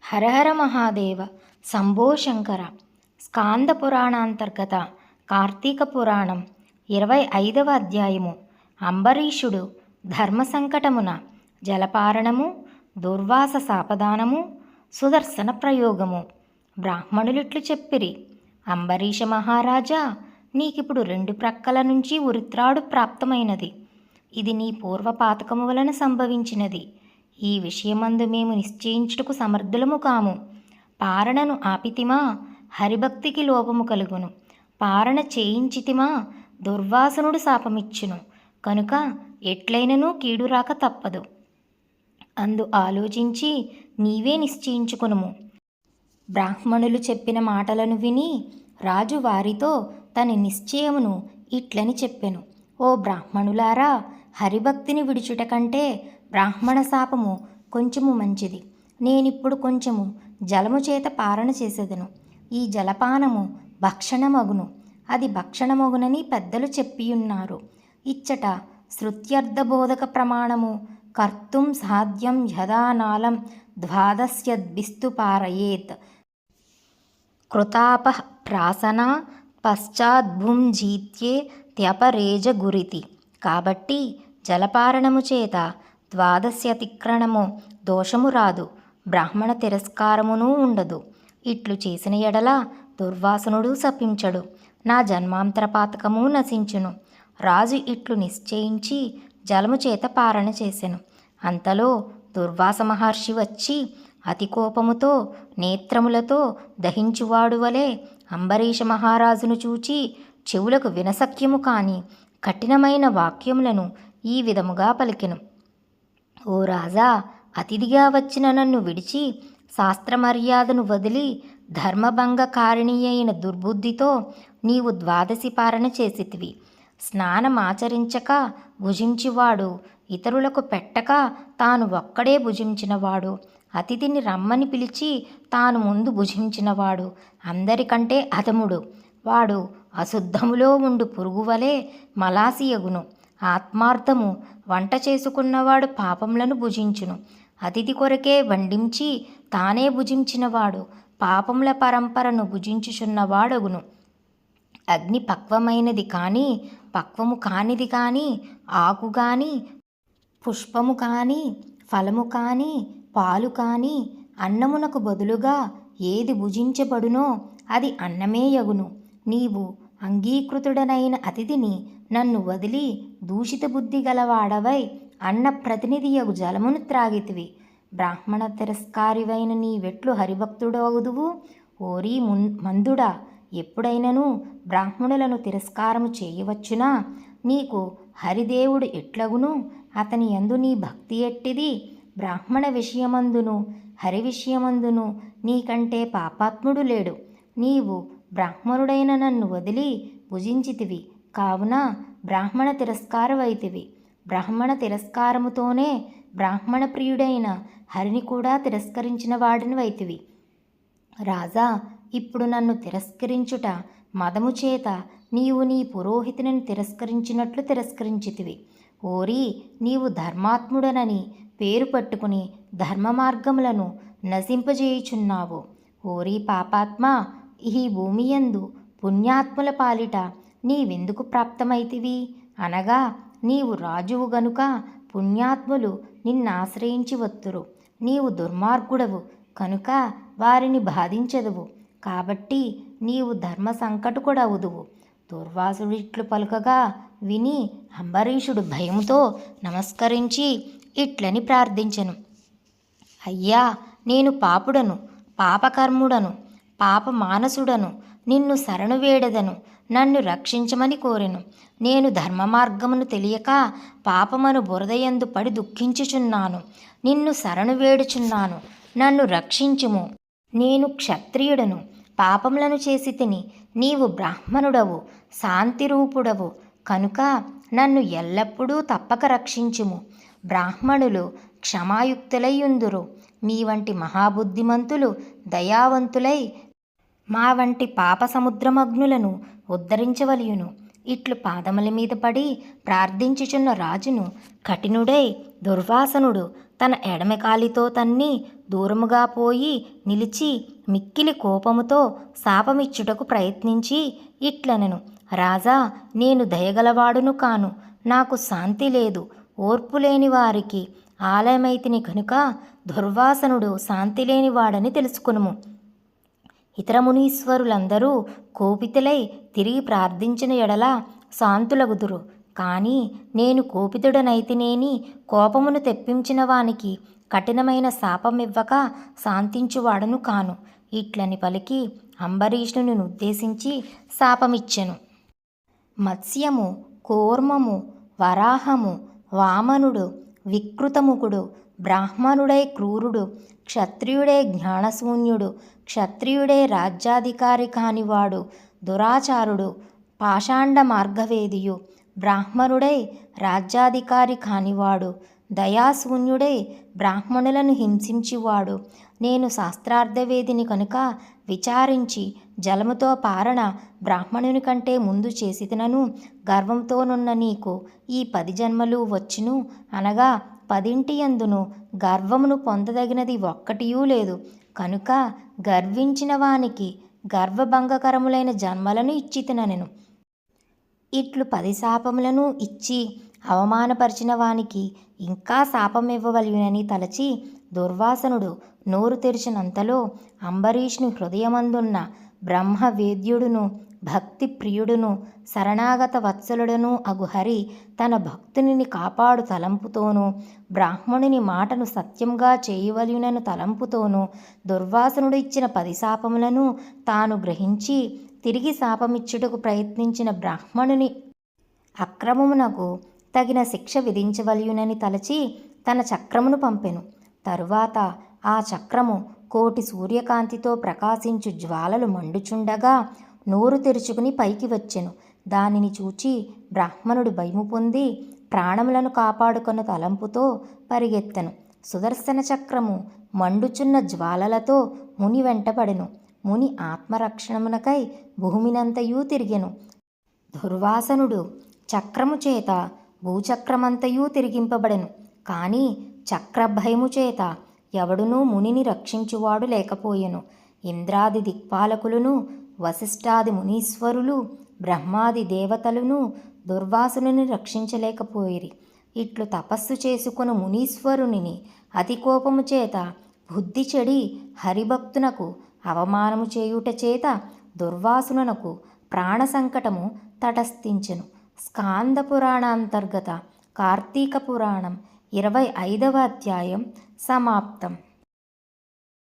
హరహర మహాదేవ శంభో శంకర. స్కాంద పురాణాంతర్గత కార్తీక పురాణం 25వ అధ్యాయము. అంబరీషుడు ధర్మ సంకటమున జలపారణము, దుర్వాస శాపదానము, సుదర్శన ప్రయోగము. బ్రాహ్మణులిట్లు చెప్పిరి: అంబరీష మహారాజా, నీకిప్పుడు 2 ప్రక్కల నుంచి ఉరిత్రాడు ప్రాప్తమైనది. ఇది నీ పూర్వపాతకము వలన సంభవించినది. ఈ విషయమందు మేము నిశ్చయించుటకు సమర్థులము కాము. పారణను ఆపితిమా, హరిభక్తికి లోపము కలుగును. పారణ చేయించితిమా, దుర్వాసనుడు శాపమిచ్చును. కనుక ఎట్లైనను కీడురాక తప్పదు. అందు ఆలోచించి నీవే నిశ్చయించుకొనుము. బ్రాహ్మణులు చెప్పిన మాటలను విని రాజు వారితో తన నిశ్చయమును ఇట్లని చెప్పెను: ఓ బ్రాహ్మణులారా, హరిభక్తిని విడుచుట కంటే బ్రాహ్మణ శాపము కొంచెము మంచిది. నేనిప్పుడు కొంచెము జలము చేత పారణ చేసేదను. ఈ జలపానము భక్షణమగును. అది భక్షణమగునని పెద్దలు చెప్పియున్నారు. ఇచ్చట శృత్యర్థబోధక ప్రమాణము: కర్తుం సాధ్యం యదానాలం ద్వాదశ్యద్భిస్తు పారయేత్ కృతాప ప్రాసన పశ్చాద్భుంజీత్యే త్యపరేజ గురితి. కాబట్టి జలపారణము చేత ద్వాదశ్యతిక్రణము దోషము రాదు, బ్రాహ్మణ తిరస్కారమునూ ఉండదు. ఇట్లు చేసిన ఎడల దుర్వాసనుడు శపించడు, నా జన్మాంతర పాతకము నశించును. రాజు ఇట్లు నిశ్చయించి జలము చేత పారణ చేసెను. అంతలో దుర్వాస మహర్షి వచ్చి అతి కోపముతో నేత్రములతో దహించువాడు వలె అంబరీష మహారాజును చూచి చెవులకు వినసఖ్యము కాని కఠినమైన వాక్యములను ఈ విధముగా పలికెను: ఓ రాజా, అతిథిగా వచ్చిన నన్ను విడిచి శాస్త్రమర్యాదను వదిలి ధర్మభంగకారిణి అయిన దుర్బుద్ధితో నీవు ద్వాదశి పారణ చేసితివి. స్నానమాచరించక భుజించువాడు, ఇతరులకు పెట్టక తాను ఒక్కడే భుజించినవాడు, అతిథిని రమ్మని పిలిచి తాను ముందు భుజించినవాడు అందరికంటే అధముడు. వాడు అశుద్ధములో ఉండు పురుగువలే మలాసియగును. ఆత్మార్థము వంట చేసుకున్నవాడు పాపములను భుజించును. అతిథి కొరకే వండించి తానే భుజించినవాడు పాపముల పరంపరను భుజించుచున్నవాడగును. అగ్ని పక్వమైనది కానీ పక్వము కానిది కానీ, ఆకు కానీ పుష్పము కానీ ఫలము కానీ పాలు కానీ అన్నమునకు బదులుగా ఏది భుజించబడునో అది అన్నమే యగును. నీవు అంగీకృతుడనైన అతిథిని నన్ను వదిలి దూషిత బుద్ధి గలవాడవై అన్న ప్రతినిధియగు జలమును త్రాగితివి. బ్రాహ్మణ తిరస్కారివైన నీవెట్లు హరిభక్తుడవుదువు? ఓరీ మందుడా, ఎప్పుడైనను బ్రాహ్మణులను తిరస్కారము చేయవచ్చునా? నీకు హరిదేవుడు ఎట్లగును? అతని యందు నీ భక్తి ఎట్టిది? బ్రాహ్మణ విషయమందును హరి విషయమందును నీకంటే పాపాత్ముడు లేడు. నీవు బ్రాహ్మణుడైన నన్ను వదిలి భుజించితివి కావున బ్రాహ్మణ తిరస్కారవైతివి. బ్రాహ్మణ తిరస్కారముతోనే బ్రాహ్మణ ప్రియుడైన హరిని కూడా తిరస్కరించిన వాడిని వైతివి. రాజా, ఇప్పుడు నన్ను తిరస్కరించుట మదము చేత నీవు నీ పురోహితుని తిరస్కరించినట్లు తిరస్కరించితివి. ఓరి, నీవు ధర్మాత్ముడనని పేరు పట్టుకుని ధర్మ మార్గములను నశింపజేయుచున్నావు. ఓరి పాపాత్మ, ఈ భూమియందు పుణ్యాత్ముల పాలిట నీవెందుకు ప్రాప్తమైతివి? అనగా నీవు రాజువు గనుక పుణ్యాత్ములు నిన్నాశ్రయించి వత్తురు. నీవు దుర్మార్గుడవు కనుక వారిని బాధించదువు. కాబట్టి నీవు ధర్మ సంకటుకుడవుదువు. దుర్వాసుడిట్లు పలుకగా విని అంబరీషుడు భయముతో నమస్కరించి ఇట్లని ప్రార్థించెను: అయ్యా, నేను పాపుడను, పాపకర్ముడను, పాప మానసుడను. నిన్ను శరణు వేడదను, నన్ను రక్షించమని కోరెను. నేను ధర్మ మార్గమును తెలియక పాపమను బురదయందు పడి దుఃఖించుచున్నాను. నిన్ను శరణు వేడుచున్నాను, నన్ను రక్షించుము. నేను క్షత్రియుడను, పాపములను చేసి తిని. నీవు బ్రాహ్మణుడవు, శాంతిరూపుడవు కనుక నన్ను ఎల్లప్పుడూ తప్పక రక్షించుము. బ్రాహ్మణులు క్షమాయుక్తులై యుందురు. మీ వంటి మహాబుద్ధిమంతులు దయావంతులై మా వంటి పాప సముద్రమగ్నులను ఉద్ధరించవలయును. ఇట్లు పాదముల మీద పడి ప్రార్థించుచున్న రాజును కఠినుడై దుర్వాసనుడు తన ఎడమకాలితో తన్ని దూరముగా పోయి నిలిచి మిక్కిలి కోపముతో శాపమిచ్చుటకు ప్రయత్నించి ఇట్లనెను, రాజా, నేను దయగలవాడును కాను, నాకు శాంతి లేదు, ఓర్పు లేని వారికి ఆలయమైతిని కనుక దుర్వాసనుడు శాంతి లేనివాడని తెలుసుకునుము. ఇతర మునీశ్వరులందరూ కోపితులై తిరిగి ప్రార్థించిన ఎడల శాంతులగుదురు. కానీ నేను కోపితుడనైతినేని కోపమును తెప్పించిన వానికి కఠినమైన శాపమివ్వక శాంతించువాడను కాను. ఇట్లని పలికి అంబరీషుని ఉద్దేశించి శాపమిచ్చెను. మత్స్యము, కూర్మము, వరాహము, వామనుడు, వికృతముఖుడు, బ్రాహ్మణుడై క్రూరుడు, క్షత్రియుడే జ్ఞానశూన్యుడు, క్షత్రియుడే రాజ్యాధికారి కానివాడు, దురాచారుడు, పాషాండ మార్గవేదియు, బ్రాహ్మణుడై రాజ్యాధికారి కానివాడు, దయాశూన్యుడై బ్రాహ్మణులను హింసించువాడు, నేను శాస్త్రార్థవేదిని కనుక విచారించి జలముతో పారణ బ్రాహ్మణుని కంటే ముందు చేసితినను గర్వంతోనున్న నీకు ఈ 10 జన్మలు వచ్చును అనగా 10 యందును గర్వమును పొందదగినది ఒక్కటియూ లేదు. కనుక గర్వించిన వానికి గర్వభంగకరములైన జన్మలను ఇచ్చితినెను. ఇట్లు 10 శాపములను ఇచ్చి అవమానపరిచిన వానికి ఇంకా శాపమివ్వవలయునని తలచి దుర్వాసనుడు నోరు తెరిచినంతలో అంబరీషుని హృదయమందున్న బ్రహ్మవేద్యుడును భక్తి ప్రియుడును శరణాగత వత్సలుడును అగు హరి తన భక్తునిని కాపాడు తలంపుతోనూ బ్రాహ్మణుని మాటను సత్యంగా చేయవలయునను తలంపుతోనూ దుర్వాసనుడు ఇచ్చిన 10 శాపములను తాను గ్రహించి తిరిగి శాపమిచ్చుటకు ప్రయత్నించిన బ్రాహ్మణుని అక్రమమునకు తగిన శిక్ష విధించవలయునని తలచి తన చక్రమును పంపెను. తరువాత ఆ చక్రము కోటి సూర్యకాంతితో ప్రకాశించు జ్వాలలు మండుచుండగా నోరు తెరుచుకుని పైకి వచ్చెను. దానిని చూచి బ్రాహ్మణుడు భయము పొంది ప్రాణములను కాపాడుకొన్న తలంపుతో పరిగెత్తెను. సుదర్శన చక్రము మండుచున్న జ్వాలలతో ముని వెంటపడెను. ముని ఆత్మరక్షణమునకై భూమినంతయూ తిరిగెను. దుర్వాసనుడు చక్రము చేత భూచక్రమంతయూ తిరిగింపబడెను. కానీ చక్రభయము చేత ఎవడునూ మునిని రక్షించువాడు లేకపోయెను. ఇంద్రాది దిక్పాలకులను వశిష్ఠాది మునీశ్వరులు బ్రహ్మాది దేవతలను దుర్వాసుని రక్షించలేకపోయిరి. ఇట్లు తపస్సు చేసుకుని మునీశ్వరుని అతి కోపము చేత బుద్ధి చెడి హరిభక్తునకు అవమానము చేయుట చేత దుర్వాసునకు ప్రాణ సంకటము తటస్థించెను. స్కాంద పురాణాంతర్గత కార్తీక పురాణం 25వ అధ్యాయం సమాప్తం.